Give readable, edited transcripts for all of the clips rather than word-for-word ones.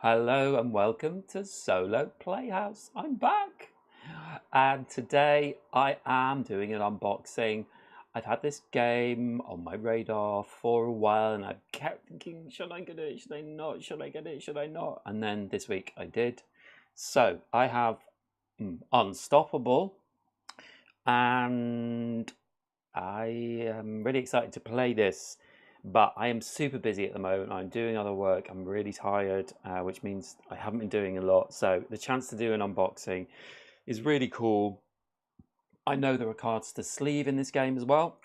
Hello and welcome to Solo Playhouse. I'm back. And today I am doing an unboxing. I've had this game on my radar for a while and I kept thinking, should I get it? Should I not? Should I get it? Should I not? And then this week I did. So I have Unstoppable and I am really excited to play this, but I am super busy at the moment. I'm doing other work. I'm really tired, which means I haven't been doing a lot. So the chance to do an unboxing is really cool. I know there are cards to sleeve in this game as well,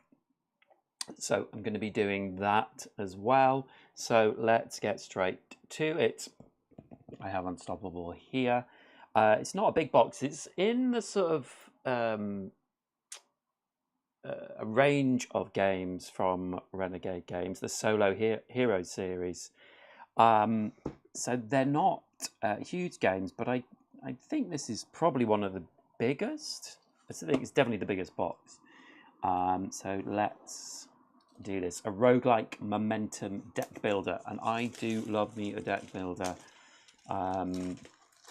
so I'm going to be doing that as well. So let's get straight to it. I have Unstoppable here. It's not a big box. It's in the sort of a range of games from Renegade Games, the Solo Hero series. So they're not huge games, but I think this is probably one of the biggest. I think it's definitely the biggest box. So let's do this. A roguelike momentum deck builder, and I do love me a deck builder.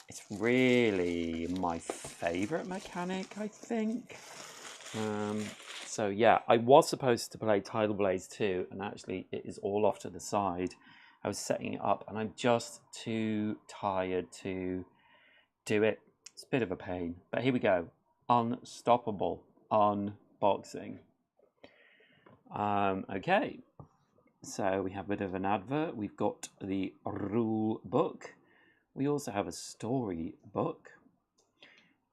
It's really my favorite mechanic, I think. So yeah, I was supposed to play Tidal Blaze 2, and actually it is all off to the side. I was setting it up, and I'm just too tired to do it. It's a bit of a pain, but here we go. Unstoppable unboxing. Okay, so we have a bit of an advert. We've got the rule book. We also have a story book.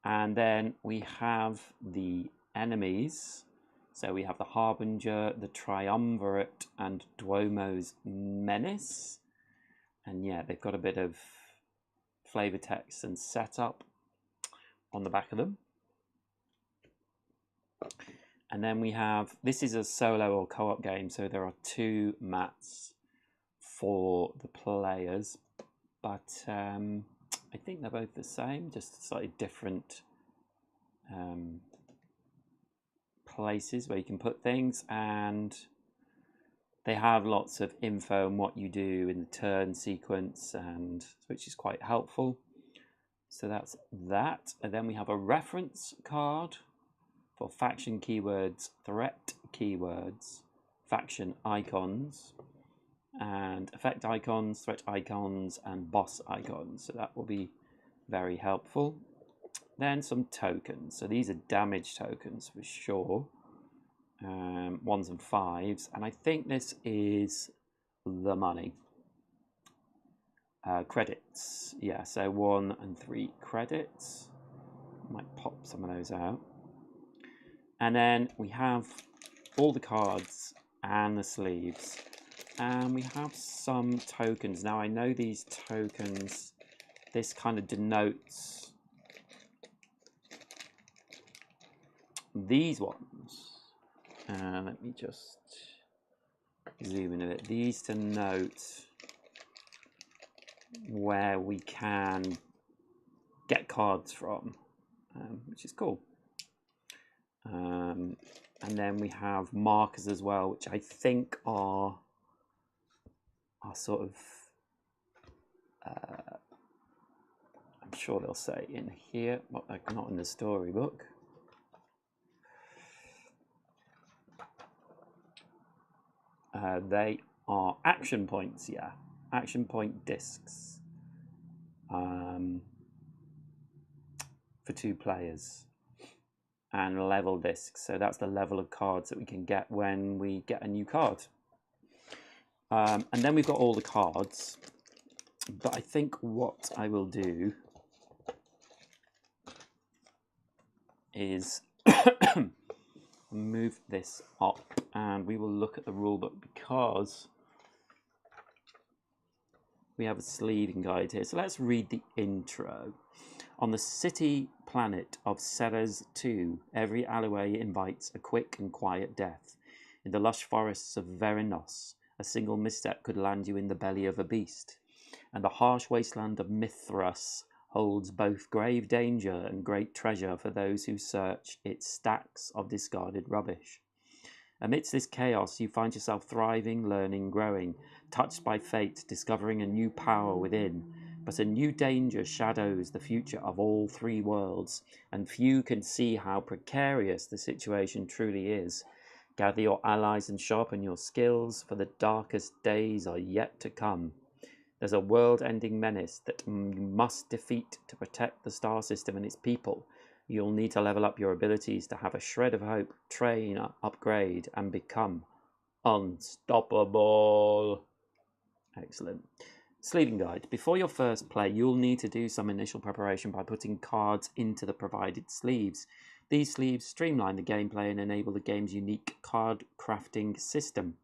And then we have the enemies. So we have the Harbinger, the Triumvirate, and Duomo's Menace. And yeah, they've got a bit of flavor text and setup on the back of them. And then we have, this is a solo or co-op game, so there are 2 mats for the players. But I think they're both the same, just slightly different places where you can put things, and they have lots of info on what you do in the turn sequence, and which is quite helpful. So that's that. And then we have a reference card for faction keywords, threat keywords, faction icons, and effect icons, threat icons, and boss icons. So that will be very helpful. Then some tokens. So these are damage tokens for sure. 1s and 5s. And I think this is the money. Credits. Yeah, so 1 and 3 credits. Might pop some of those out. And then we have all the cards and the sleeves. And we have some tokens. Now I know these tokens, this kind of denotes these ones. Let me just zoom in a bit. These denote where we can get cards from, which is cool. And then we have markers as well, which I think are sort of, I'm sure they'll say in here, not in the storybook. They are action points, yeah. Action point discs for 2 players. And level discs, so that's the level of cards that we can get when we get a new card. And then we've got all the cards, but I think what I will do is move this up and we will look at the rulebook, because we have a sleeving guide here. So let's read the intro. On the city planet of Ceres 2, every alleyway invites a quick and quiet death. In the lush forests of Verinos, a single misstep could land you in the belly of a beast. And the harsh wasteland of Mithras holds both grave danger and great treasure for those who search its stacks of discarded rubbish. Amidst this chaos, you find yourself thriving, learning, growing, touched by fate, discovering a new power within. But a new danger shadows the future of all three worlds, and few can see how precarious the situation truly is. Gather your allies and sharpen your skills, for the darkest days are yet to come. There's a world-ending menace that you must defeat to protect the star system and its people. You'll need to level up your abilities to have a shred of hope, train, upgrade, and become unstoppable. Excellent. Sleeving guide. Before your first play, you'll need to do some initial preparation by putting cards into the provided sleeves. These sleeves streamline the gameplay and enable the game's unique card crafting system.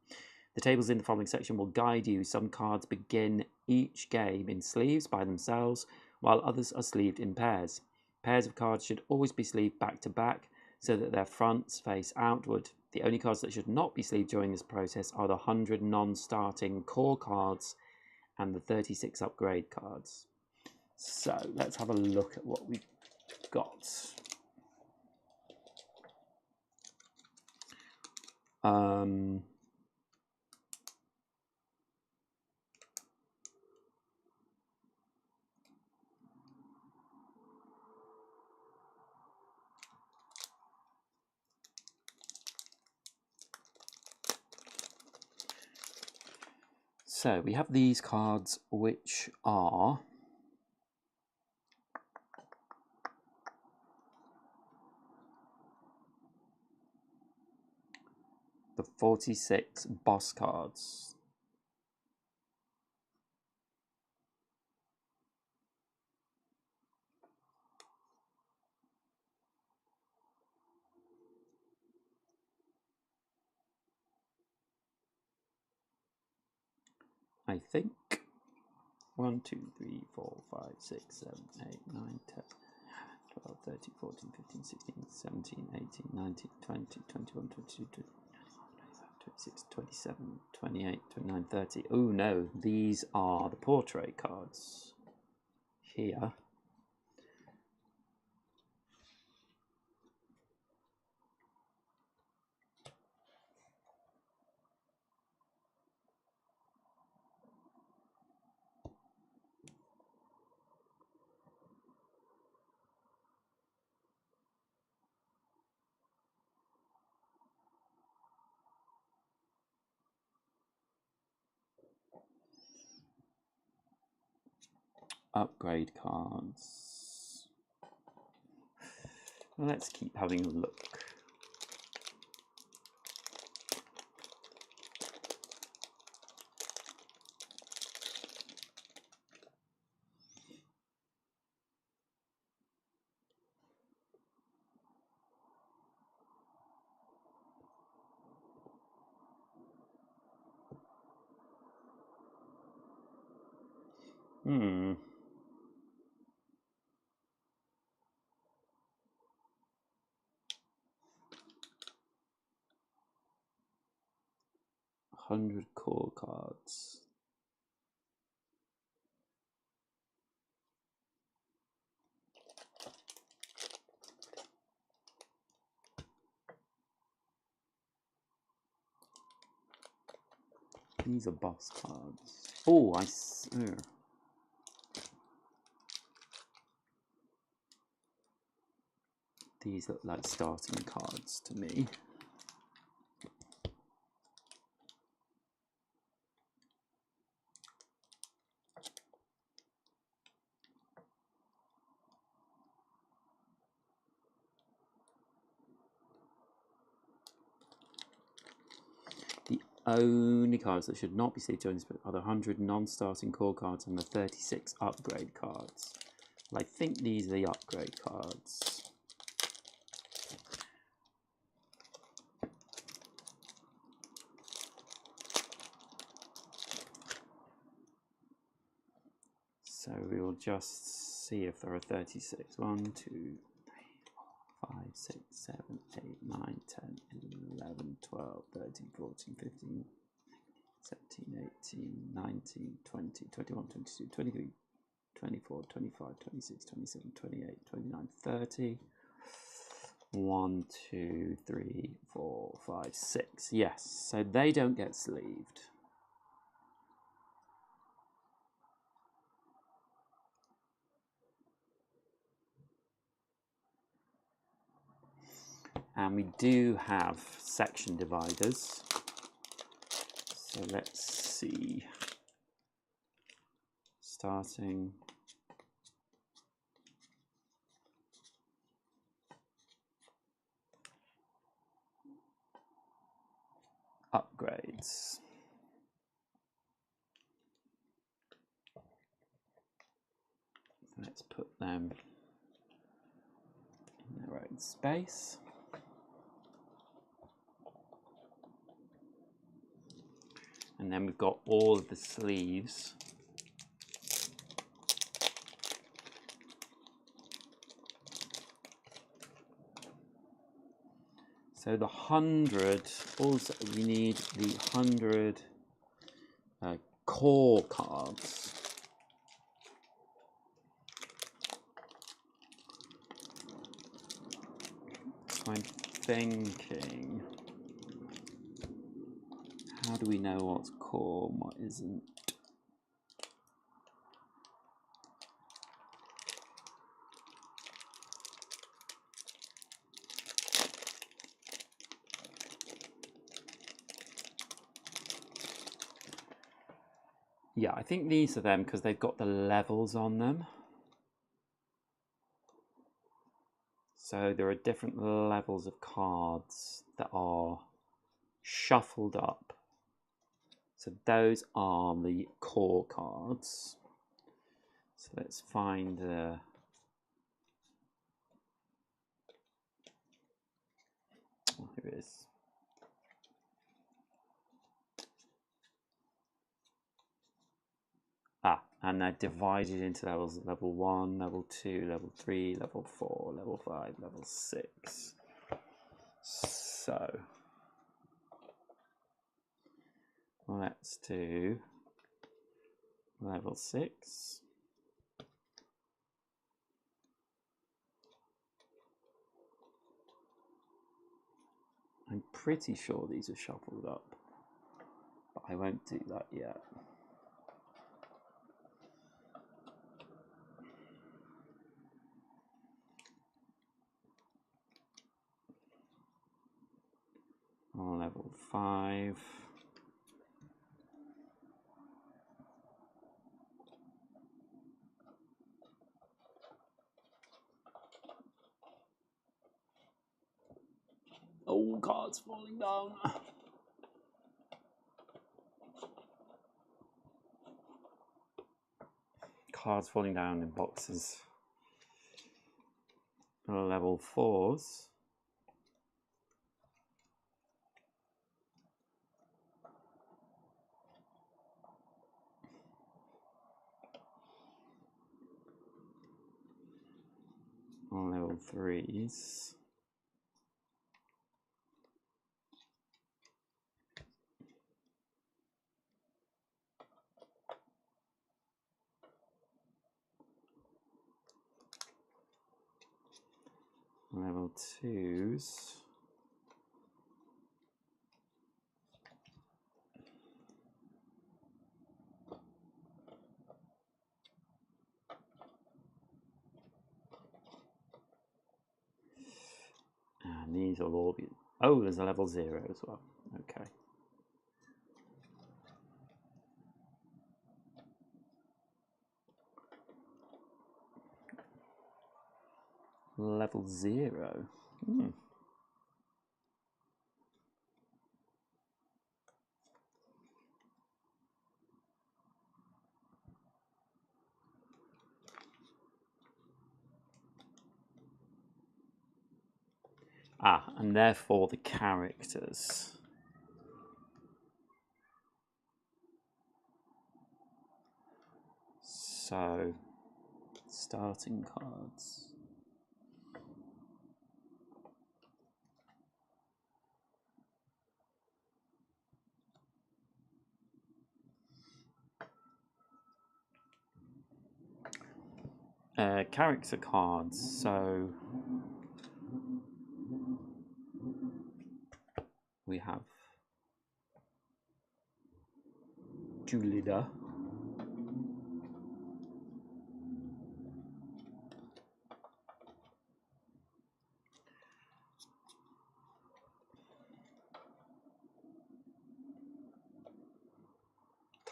The tables in the following section will guide you. Some cards begin each game in sleeves by themselves, while others are sleeved in pairs. Pairs of cards should always be sleeved back to back so that their fronts face outward. The only cards that should not be sleeved during this process are the 100 non-starting core cards and the 36 upgrade cards. So let's have a look at what we've got. So we have these cards, which are the 46 boss cards. I think 1, 2, 3, 4, 5, 6, 7, 8, 9, 10, 12, 13, 14, 15, 16, 17, 18, 19, 20, 21, 22, 23, 26, 27, 28, 29, 30. Oh no, these are the portrait cards here. Upgrade cards. Let's keep having a look. Hmm. $100 core cards. These are boss cards. Oh, these look like starting cards to me. The only cards that should not be sleeved during this are the 100 non-starting core cards and the 36 upgrade cards. Well, I think these are the upgrade cards. So we will just see if there are 36. 1, 2, 3, 4, 5, 6, 7, 8, 9, 10, 11, 12, 13, 14, 15, 17, 18, 19, 20, 21, 22, 23, 24, 25, 26, 27, 28, 29, 30. 1, 2, 3, 4, 5, 6. Yes, so they don't get sleeved. And we do have section dividers. So let's see. Starting. Upgrades. Let's put them in their own space. And then we've got all of the sleeves. So the 100, also we need the 100 core cards. So I'm thinking, how do we know what's core and what isn't? Yeah, I think these are them because they've got the levels on them. So there are different levels of cards that are shuffled up. So those are the core cards. So let's find oh, here it is. And they're divided into levels: level 1, level 2, level 3, level 4, level 5, level 6. So let's do level 6. I'm pretty sure these are shuffled up, but I won't do that yet. Level 5. Oh, cards falling down. Cards falling down in boxes. Level 4s. Level 3s. Level 2s. And these will all be... Oh, there's a level 0 as well. Okay. Level 0. And therefore the characters. So, starting cards. Character cards. So, we have Julida.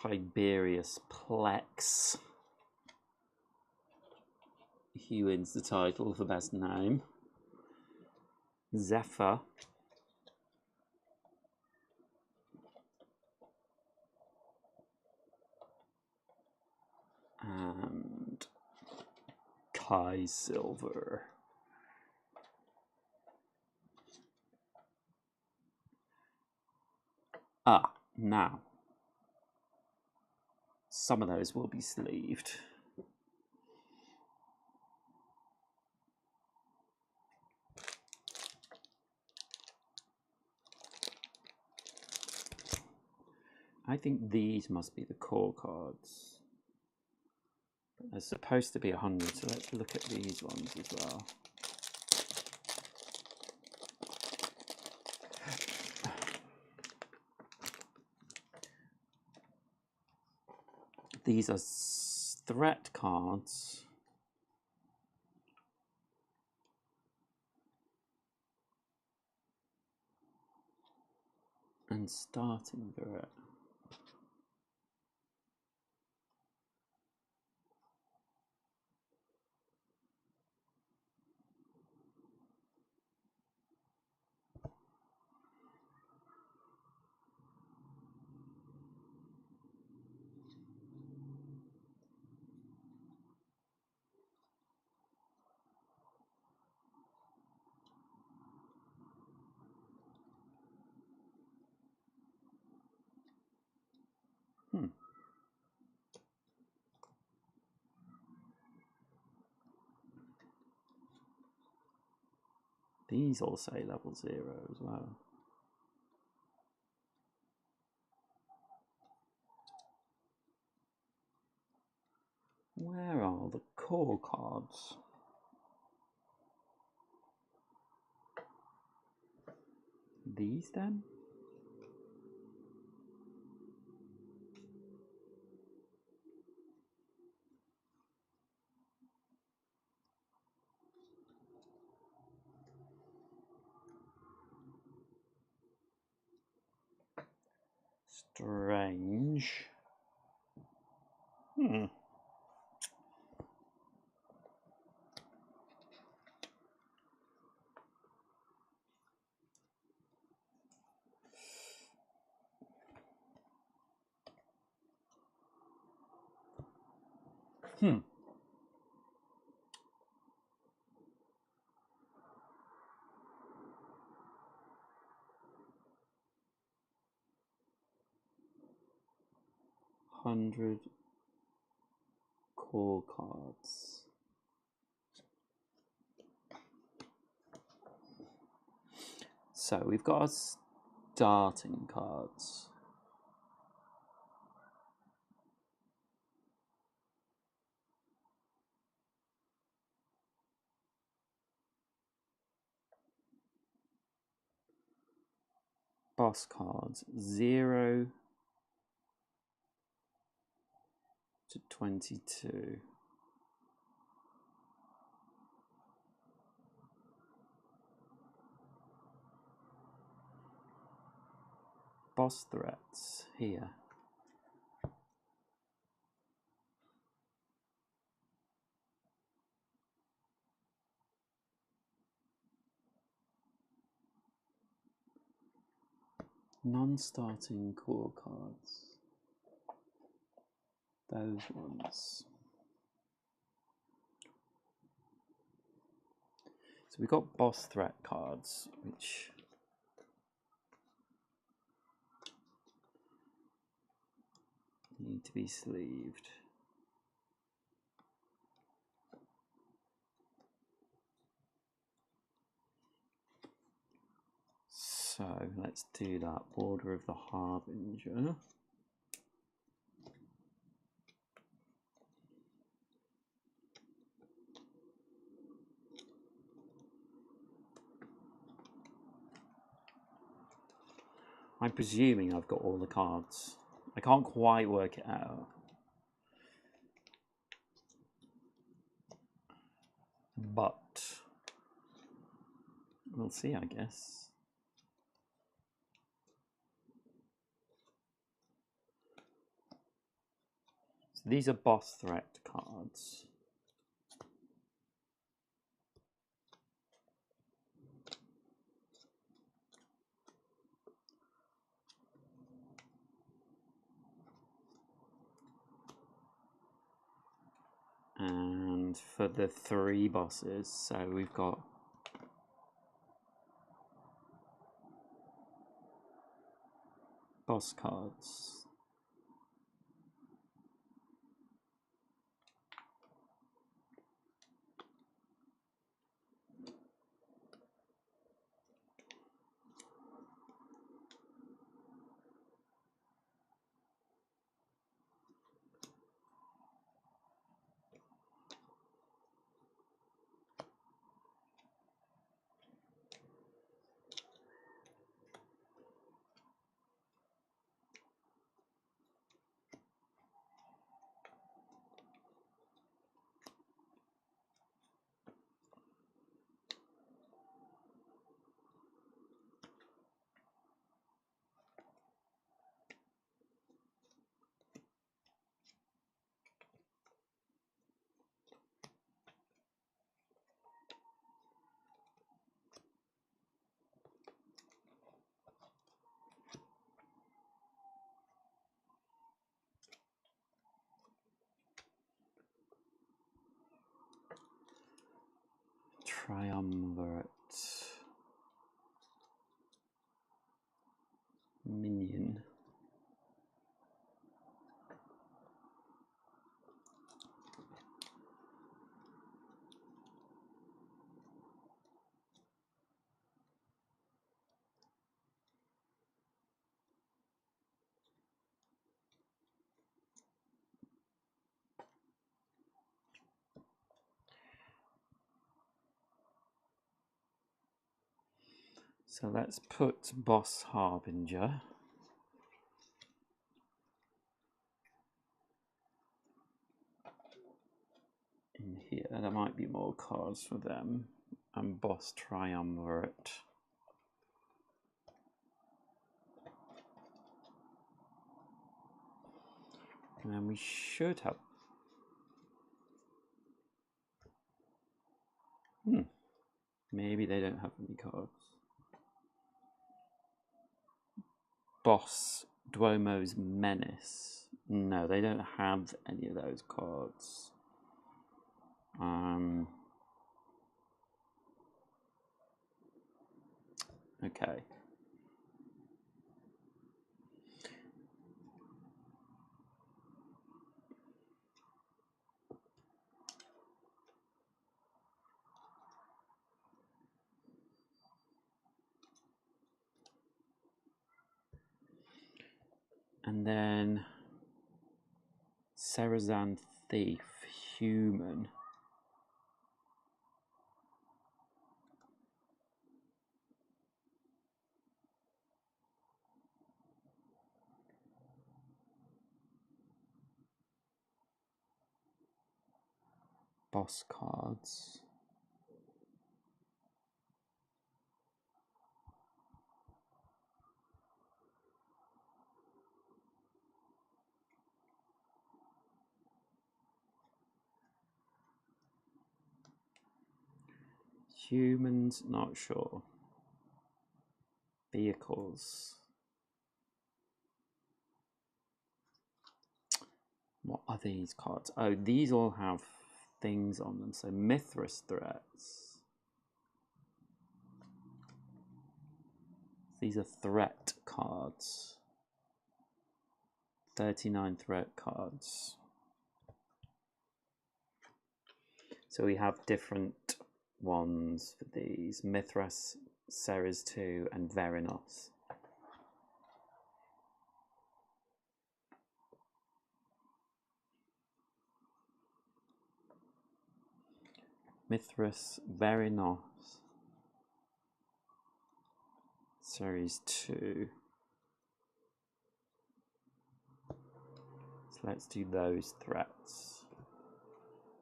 Tiberius Plex. He wins the title for best name. Zephyr. And Kai Silver. Now some of those will be sleeved. I think these must be the core cards. But they're supposed to be 100, so let's look at these ones as well. These are threat cards. And starting threat. These all say level 0 as well. Where are the core cards? These then? Strange. 100 core cards. So we've got our starting cards. Boss cards 0 to 22. Boss threats here. Non-starting core cards. Those ones. So we've got boss threat cards, which need to be sleeved. So let's do that. Order of the Harbinger. I'm presuming I've got all the cards. I can't quite work it out. But we'll see, I guess. So these are boss threat cards. And for the 3 bosses, so we've got boss cards. Triumvirate minion. So let's put Boss Harbinger in here. There might be more cards for them. And Boss Triumvirate. And then we should have... Maybe they don't have any cards. Boss Duomo's Menace. No, they don't have any of those cards. Okay. And then Serazan Thief, human. Boss cards. Humans, not sure. Vehicles. What are these cards? Oh, these all have things on them. So Mithras threats. These are threat cards. 39 threat cards. So we have different ones for these. Mithras, Ceres 2, and Verinos. Mithras, Verinos, Series 2. So let's do those threats.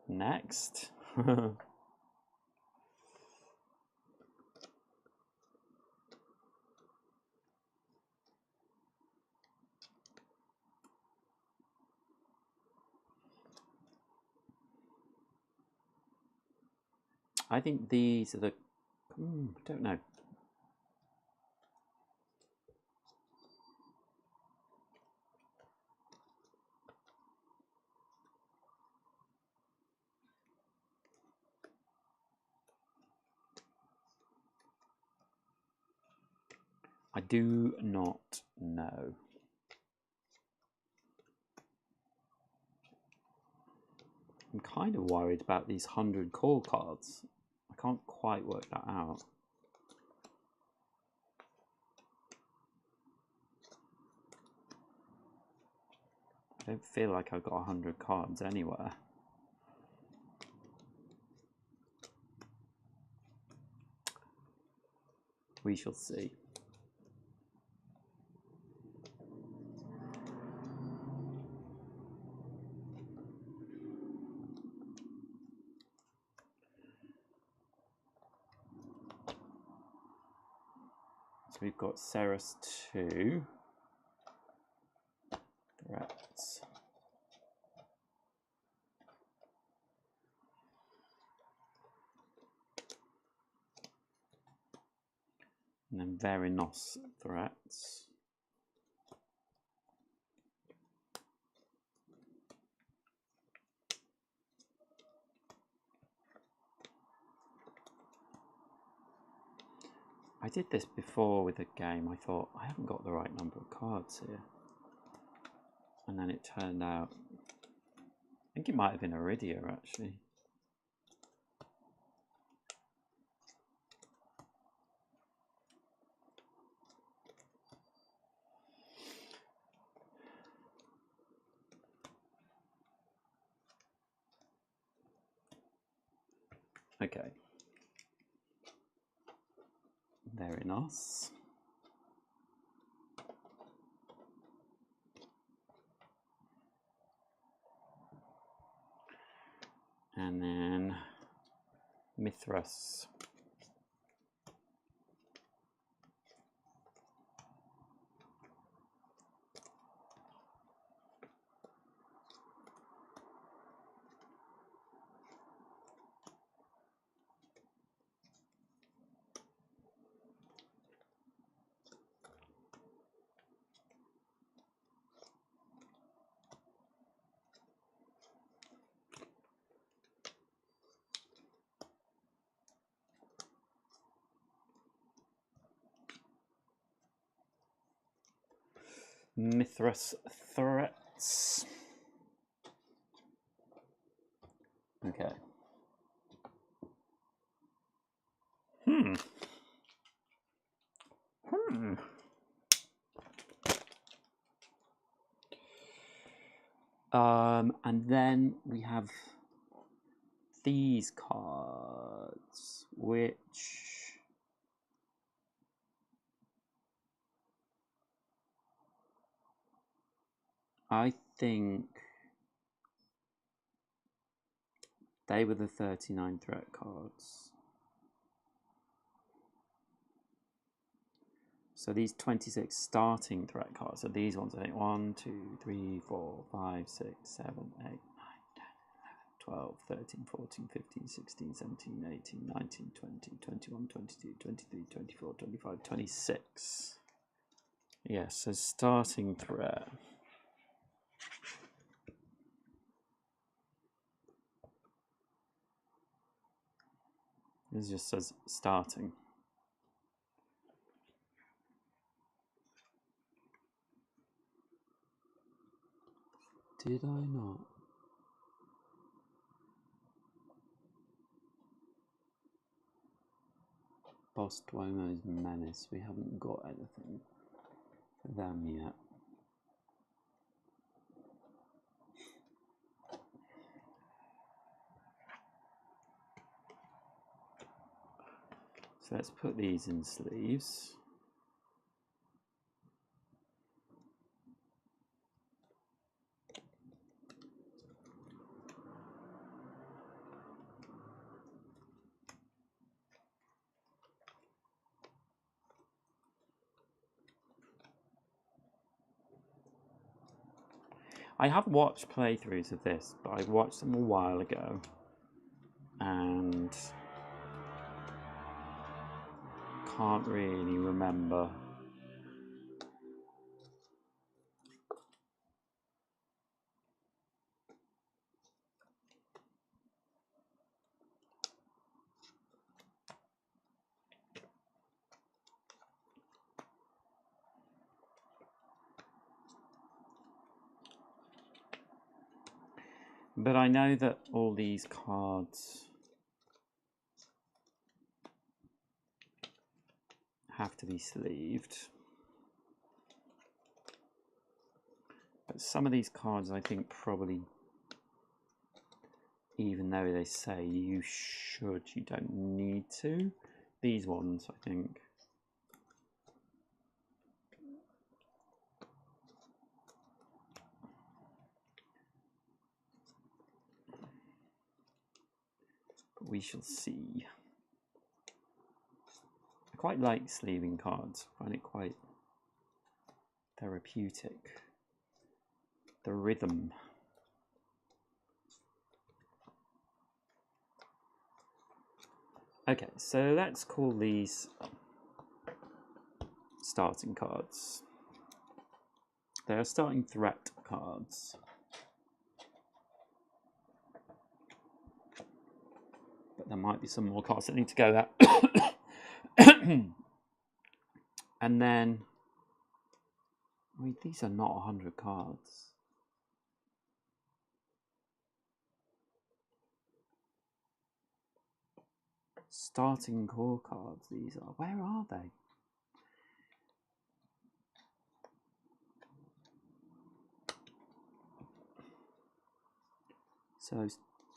Next. I think these are the... I don't know. I do not know. I'm kind of worried about these 100 core cards. I can't quite work that out. I don't feel like I've got 100 cards anywhere. We shall see. So we've got Ceres 2. Threats. And then Verinos threats. I did this before with a game. I thought, I haven't got the right number of cards here. And then it turned out, I think it might have been Iridia actually. Okay. Very nice. And then Mithras. Mithras threats. Okay. And then we have these cards, which I think they were the 39 threat cards. So these 26 starting threat cards are these ones, I think. 1, 2, 3, 4, 5, 6, 7, 8, 9, 10, 11, 12, 13, 14, 15, 16, 17, 18, 19, 20, 21, 22, 23, 24, 25, 26. Yes, so starting threat. This just says starting. Did I not? Boss Duomo's Menace. We haven't got anything for them yet. So let's put these in sleeves. I have watched playthroughs of this, but I watched them a while ago, and can't really remember. But I know that all these cards have to be sleeved. But some of these cards, I think, probably, even though they say you should, you don't need to. These ones, I think. But we shall see. I quite like sleeving cards. I find it quite therapeutic. The rhythm. Okay, so let's call these starting cards. They are starting threat cards. But there might be some more cards that need to go out. And then, I mean, these are not 100 cards. Starting core cards, these are. Where are they? So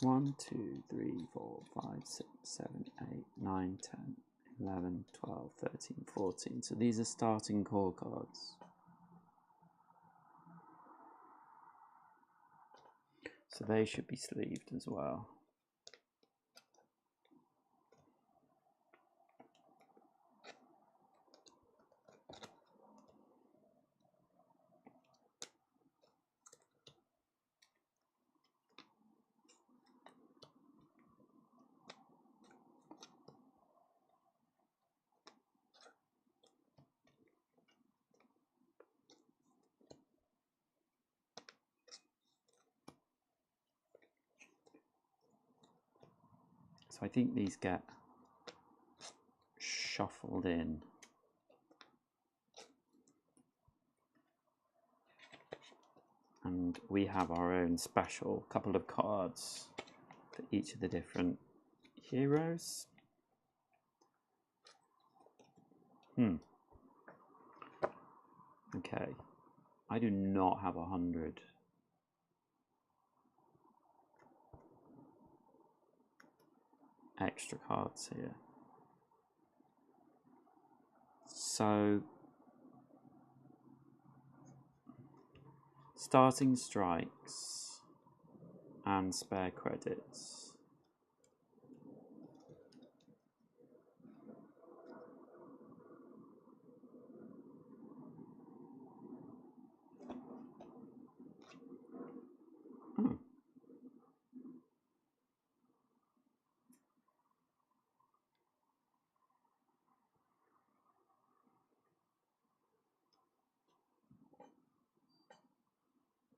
1, 2, 3, 4, 5, 6, 7, 8, 9, 10, 11, 12, 13, 14. So these are starting core cards. So they should be sleeved as well. So I think these get shuffled in. And we have our own special couple of cards for each of the different heroes. Okay. I do not have 100. Extra cards here. So starting strikes and spare credits.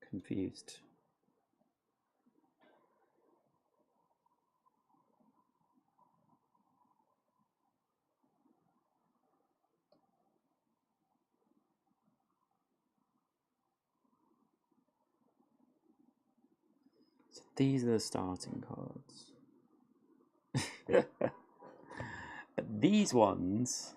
Confused. So these are the starting cards. But these ones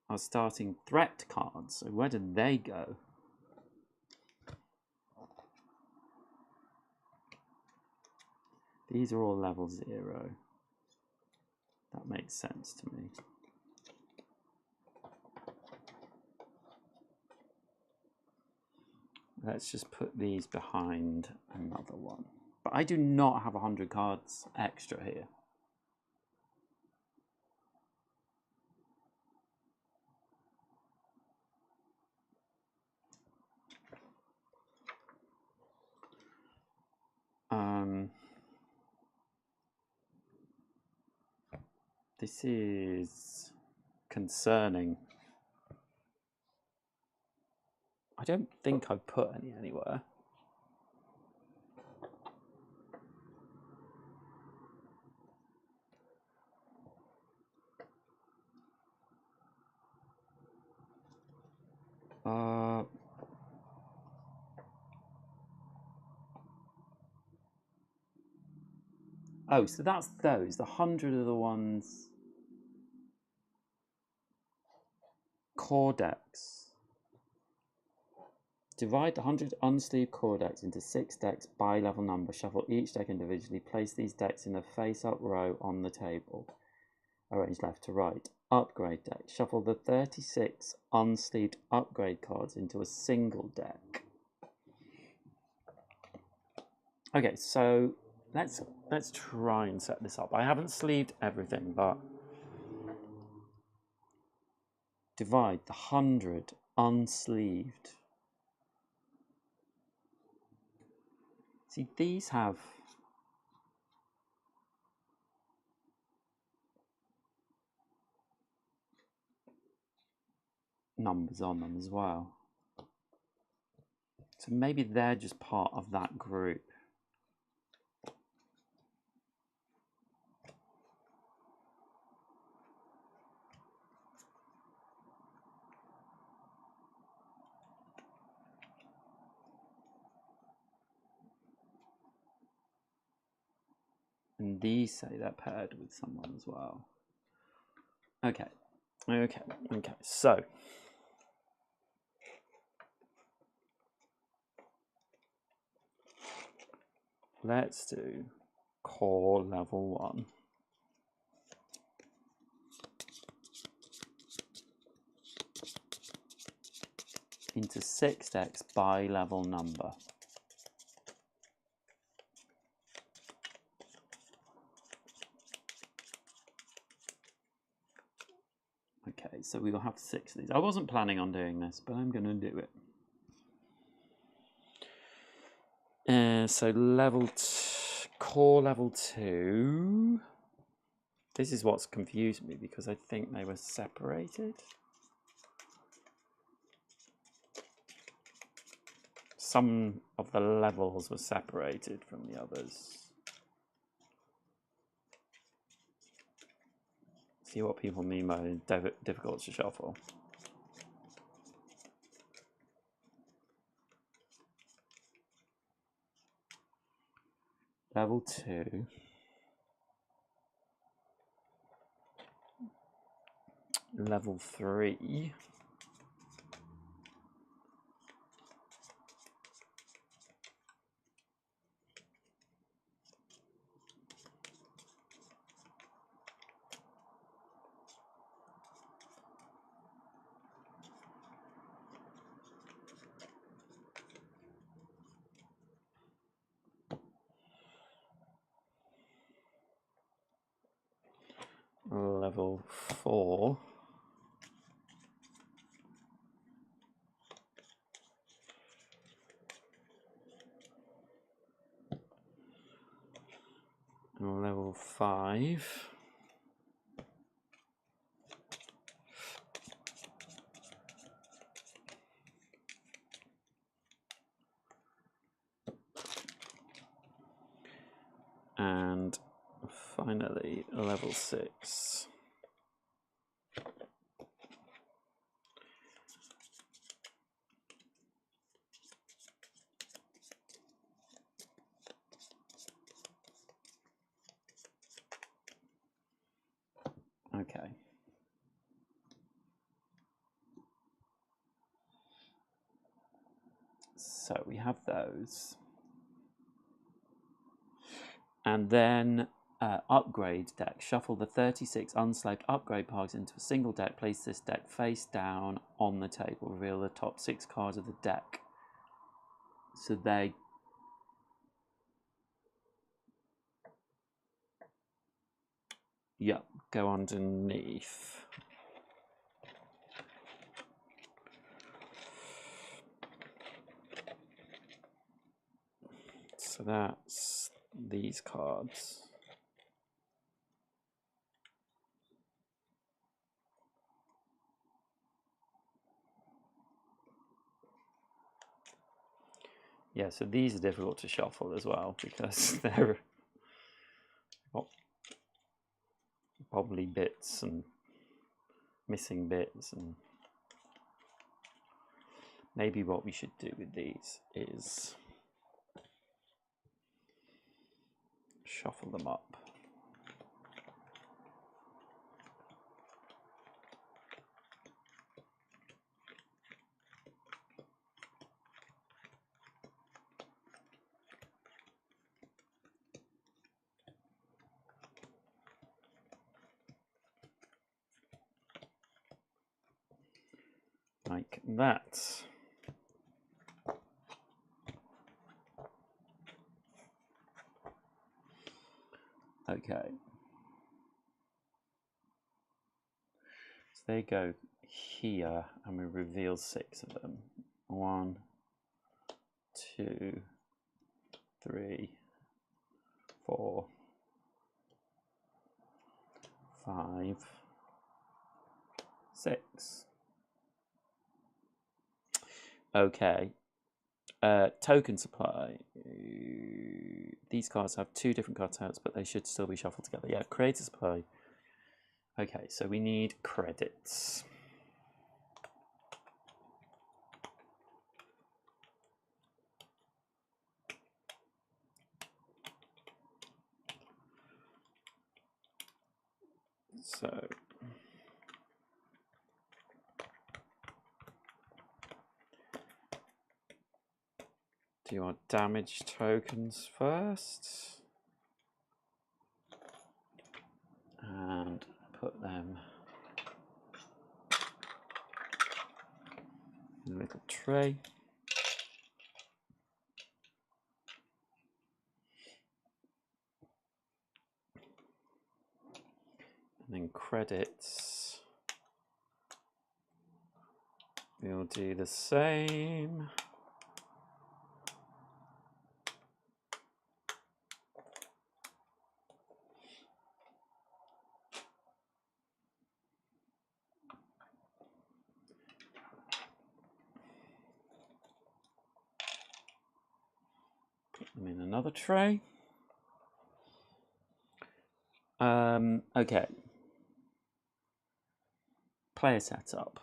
are starting threat cards. So where did they go? These are all level 0. That makes sense to me. Let's just put these behind another one. But I do not have 100 cards extra here. This is concerning. I don't think I've put any anywhere. Oh, so that's those. The 100 are the ones. Core decks. Divide the 100 unsleeved core decks into 6 decks by level number. Shuffle each deck individually. Place these decks in a face-up row on the table. Arrange left to right. Upgrade deck. Shuffle the 36 unsleeved upgrade cards into a single deck. Okay, so let's try and set this up. I haven't sleeved everything, but divide the 100 unsleeved. See, these have numbers on them as well. So maybe they're just part of that group. And these say they're paired with someone as well. Okay. So let's do core level 1. Into 6 decks by level number. Okay, so we will have 6 of these. I wasn't planning on doing this, but I'm going to do it. So core level 2. This is what's confused me because I think they were separated. Some of the levels were separated from the others. See what people mean by difficult to shuffle. Level 2. Level 3. Level 4. Level 5. And finally, level 6. Okay. So we have those. And then upgrade deck. Shuffle the 36 unslaved upgrade cards into a single deck. Place this deck face down on the table. Reveal the top 6 cards of the deck. So they... Yep, go underneath. So that's these cards. Yeah, so these are difficult to shuffle as well because they're got wobbly bits and missing bits, and maybe what we should do with these is shuffle them up. Like that. Okay. So they go here, and we reveal 6 of them. 1, 2, 3, 4, 5, 6. Okay. Token supply. These cards have 2 different card types, but they should still be shuffled together. Yeah, create a supply. Okay, so we need credits. So do you want damage tokens first? And put them in a little tray. And then credits, we'll do the same. Put them in another tray. Okay. Player setup.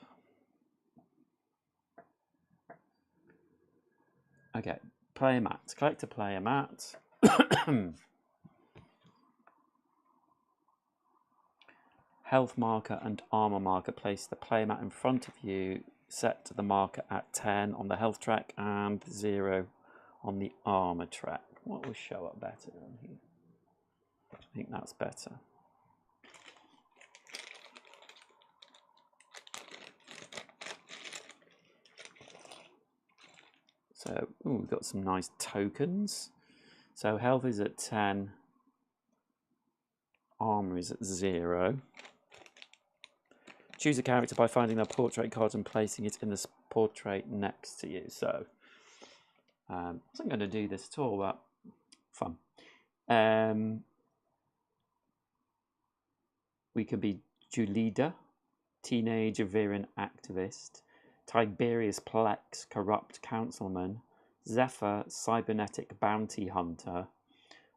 Okay, player mat. Collect a player mat. Health marker and armor marker. Place the player mat in front of you. Set the marker at 10 on the health track and 0 on the armor track. What will show up better on here? I think that's better. So, we've got some nice tokens. So health is at 10. Armor is at 0. Choose a character by finding their portrait card and placing it in the portrait next to you. So, I wasn't going to do this at all, but fun. We could be Julida, teenage Viren activist, Tiberius Plex, corrupt councilman, Zephyr, cybernetic bounty hunter,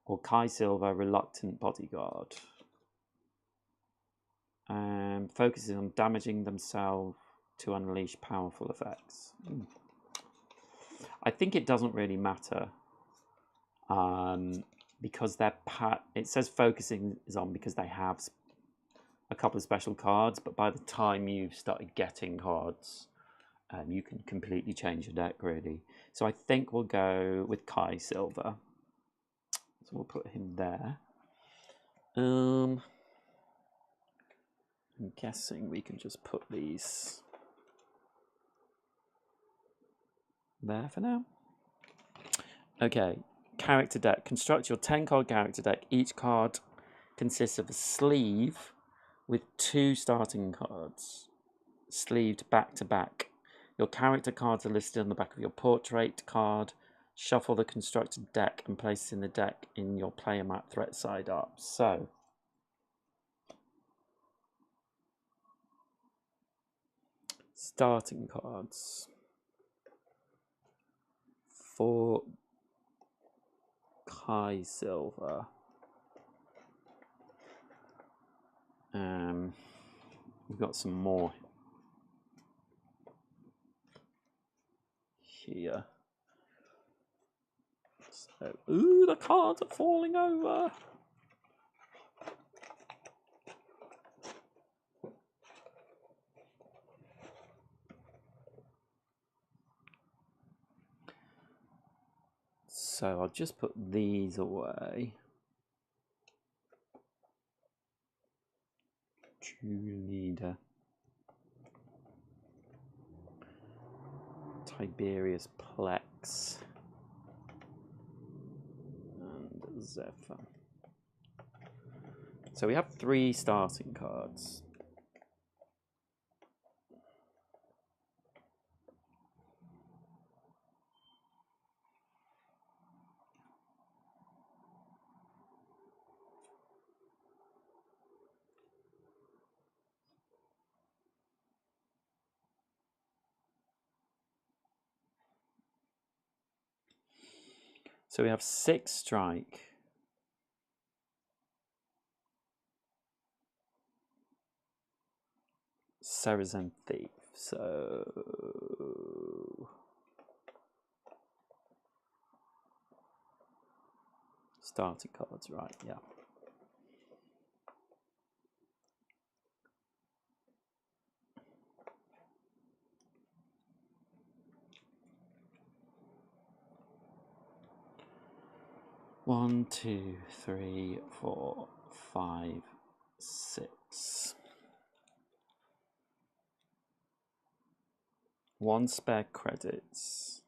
or Kai Silver, reluctant bodyguard. Focuses on damaging themselves to unleash powerful effects. I think it doesn't really matter because it says focusing is on because they have a couple of special cards, but by the time you've started getting cards, you can completely change your deck, really. So I think we'll go with Kai Silver. So we'll put him there. I'm guessing we can just put these there for now. Okay, character deck. Construct your 10-card character deck. Each card consists of a sleeve with 2 starting cards, sleeved back to back. Your character cards are listed on the back of your portrait card. Shuffle the constructed deck and place it in the deck in your player mat threat side up. So, starting cards. for Kai Silver. We've got some more here. So, ooh, the cards are falling over. So I'll just put these away. Cheerleader. Tiberius Plex. And Zephyr. So we have 3 starting cards. So we have 6 strike. Saracen Thief. So starting cards, right? Yeah. One, 2, 3, 4, 5, 6. 1 spare credits.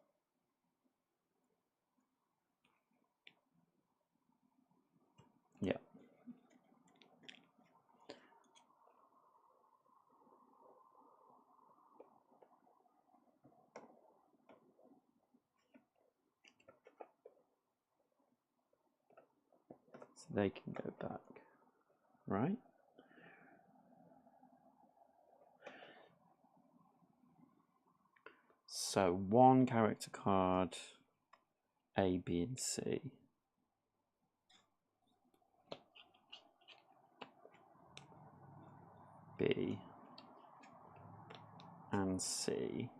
Yeah. So they can go back, right? So 1 character card, A, B, and C. B and C.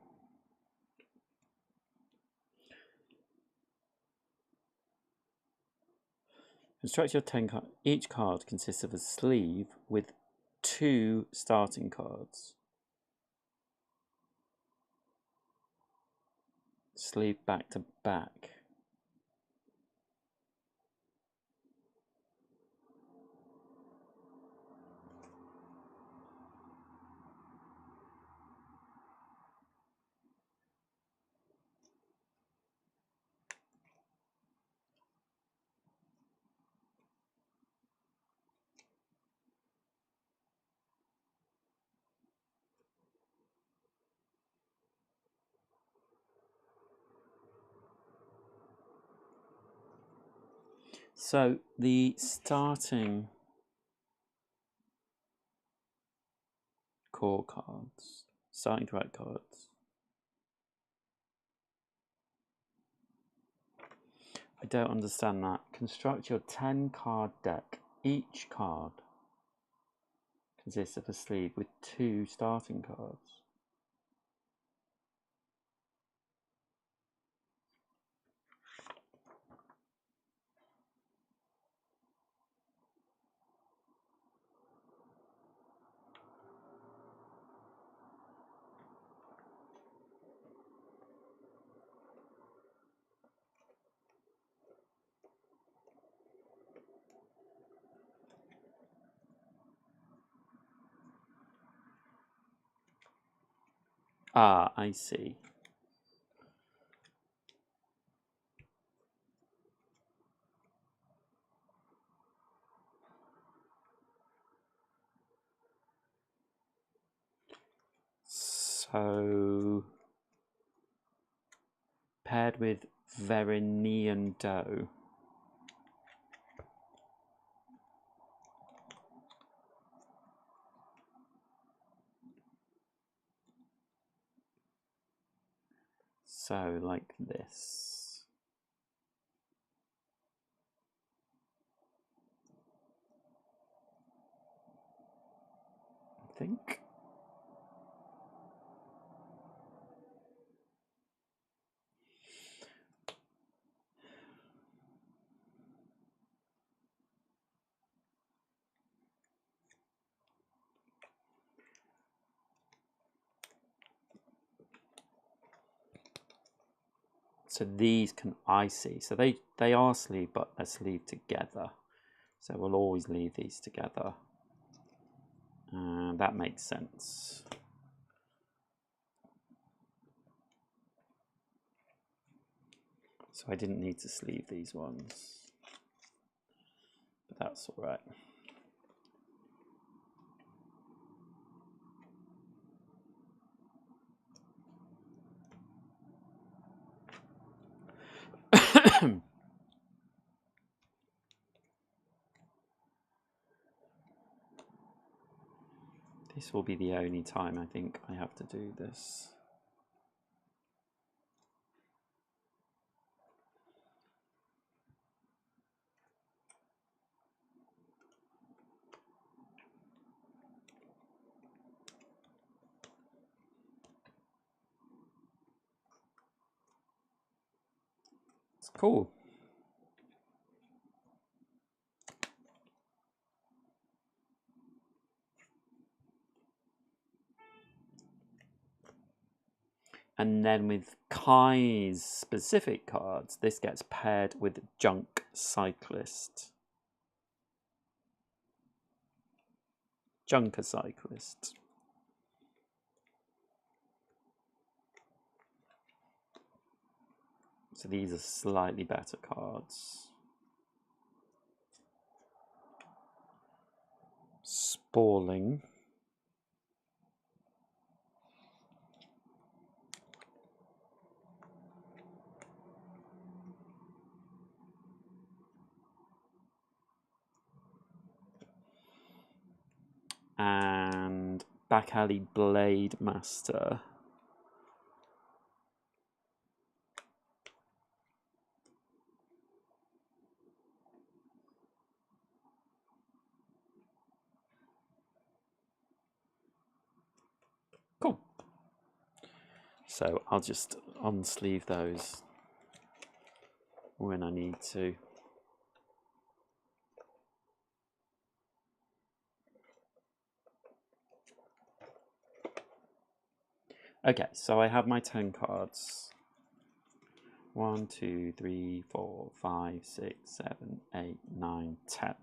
Construct your 10 cards. Each card consists of a sleeve with 2 starting cards. Sleeve back to back. So the starting core cards, starting threat cards. I don't understand that. Construct your 10 card deck. Each card consists of a sleeve with 2 starting cards. Ah, I see. So paired with Verenian dough. So like this. think. So these can I see. So they are sleeved, but they're sleeved together. So we'll always leave these together. That makes sense. So I didn't need to sleeve these ones, but that's all right. This will be the only time I think I have to do this. It's cool. And then with Kai's specific cards, this gets paired with Junk Cyclist. Junker Cyclist. So these are slightly better cards. Spalling. And Back Alley Blade Master. Cool. So I'll just unsleeve those when I need to. Okay, so I have my 10 cards. 1, 2, 3, 4, 5, 6, 7, 8, 9, 10.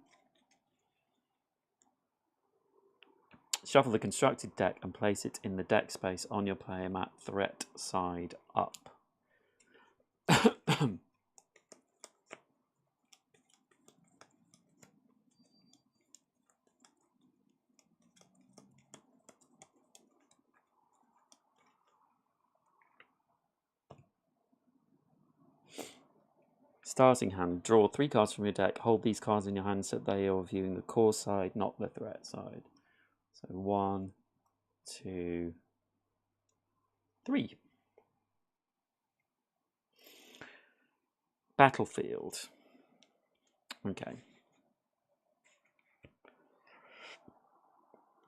Shuffle the constructed deck and place it in the deck space on your player mat, threat side up. Starting hand, draw 3 cards from your deck. Hold these cards in your hand so they are viewing the core side, not the threat side. So 1, 2, 3. Battlefield. Okay.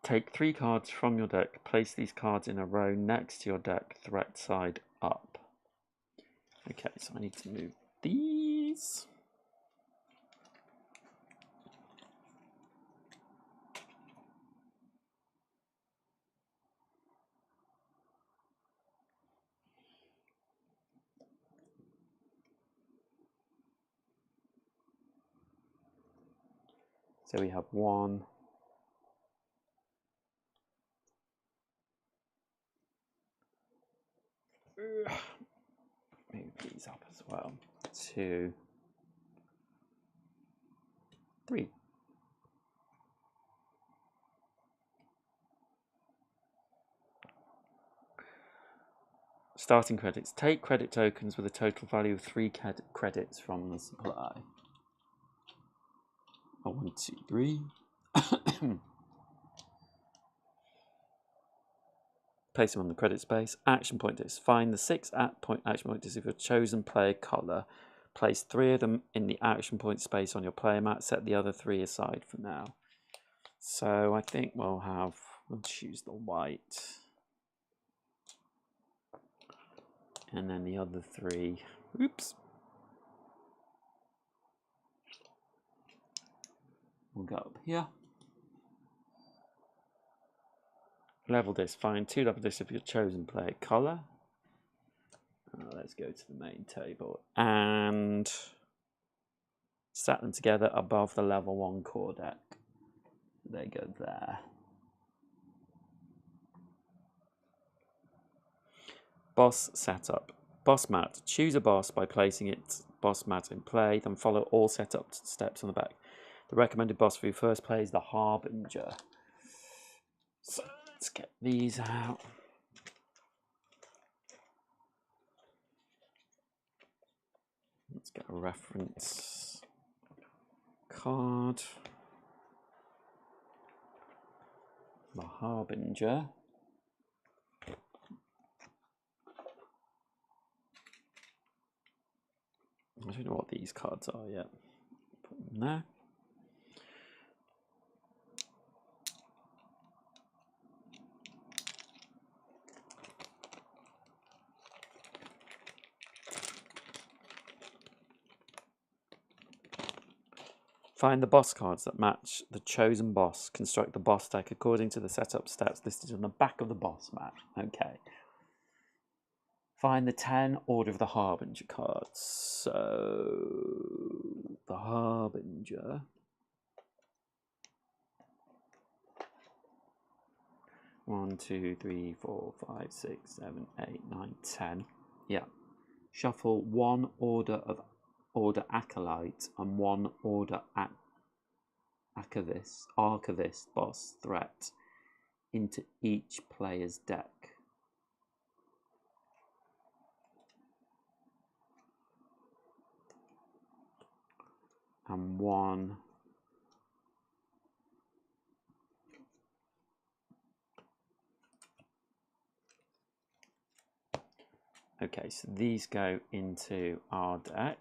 Take 3 cards from your deck. Place these cards in a row next to your deck, threat side up. Okay, so I need to move these. So we have 1, move these up as well, 2, 3. Starting credits. Take credit tokens with a total value of 3 credits from the supply. 1, 2, 3. Place them on the credit space. Action pointers. Find the 6 action pointers of your chosen player colour. Place 3 of them in the action point space on your player mat. Set the other 3 aside for now. So I think we'll have I'll choose the white. And then the other three, oops. We'll go up here. Level this, find 2 level discs of your chosen player color. Let's go to the main table and set them together above the level 1 core deck. They go there. Boss setup. Boss mat. Choose a boss by placing its boss mat in play, then follow all setup steps on the back. The recommended boss for your first play is the Harbinger. So let's get these out. Let's get a reference card. The Harbinger. I don't know what these cards are yet. Put them there. Find the boss cards that match the chosen boss. Construct the boss deck according to the setup steps listed on the back of the boss mat. Okay. Find the 10 Order of the Harbinger cards. So, the Harbinger. One, 2, 3, 4, 5, 6, 7, 8, 9, 10. Yeah. Shuffle 1 Order Acolyte and 1 Order Archivist boss threat into each player's deck. And 1 okay, so these go into our deck.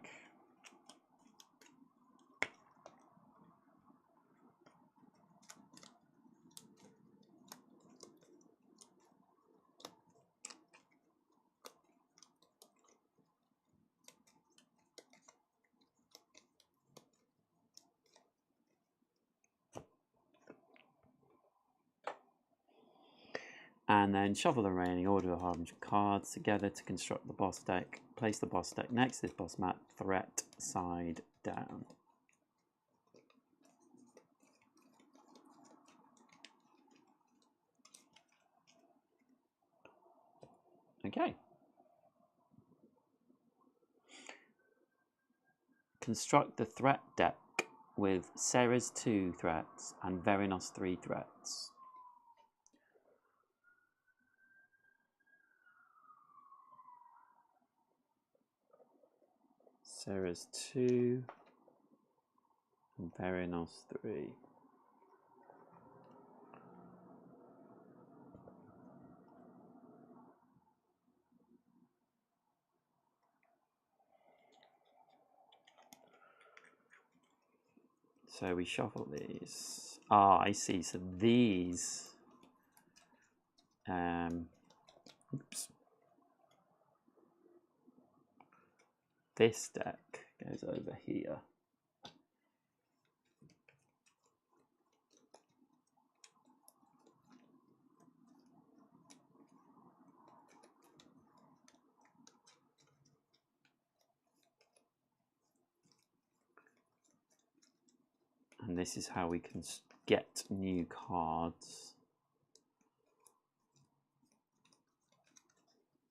And then shuffle the remaining Order of the Harbinger cards together to construct the boss deck. Place the boss deck next to this boss mat, threat side down. Okay. Construct the threat deck with Ceres 2 threats and Verinos 3 threats. Ceres 2 and Verinos 3. So we shuffle these. Ah, I see. So these. Oops. This deck goes over here. And this is how we can get new cards.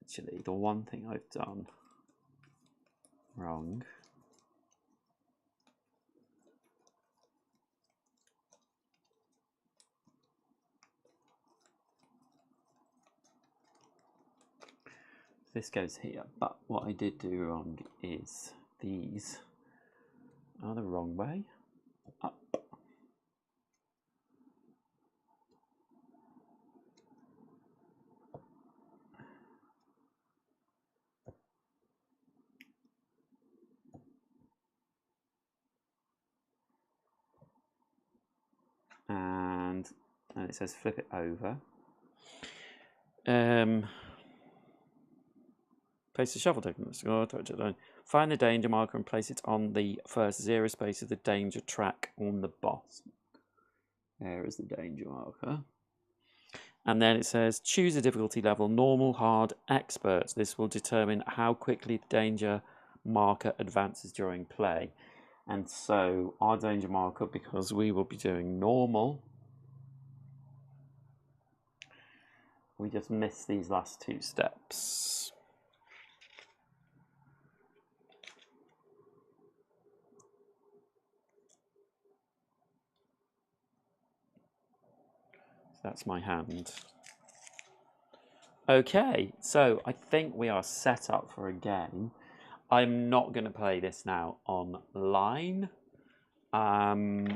Actually, the one thing I've done wrong this goes here, but what I did do wrong is these are the wrong way up. And and it says flip it over. Place the shuffle token. Find the danger marker and place it on the first 0 space of the danger track on the boss. There is the danger marker. And then it says choose a difficulty level, normal, hard, expert. This will determine how quickly the danger marker advances during play. And so our danger marker, because we will be doing normal, we just missed these last 2 steps. That's my hand. Okay, so I think we are set up for a game. I'm not going to play this now online, but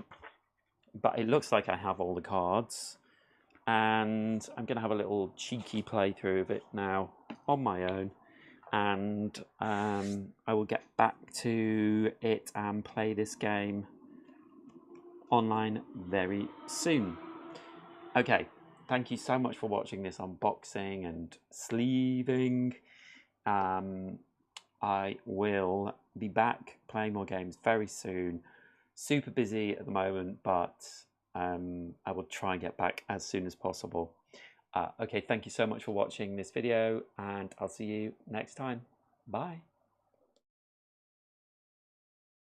it looks like I have all the cards, and I'm going to have a little cheeky playthrough of it now on my own, and I will get back to it and play this game online very soon. Okay, thank you so much for watching this unboxing and sleeving. I will be back playing more games very soon. Super busy at the moment, but I will try and get back as soon as possible. Okay, thank you so much for watching this video, and I'll see you next time. Bye.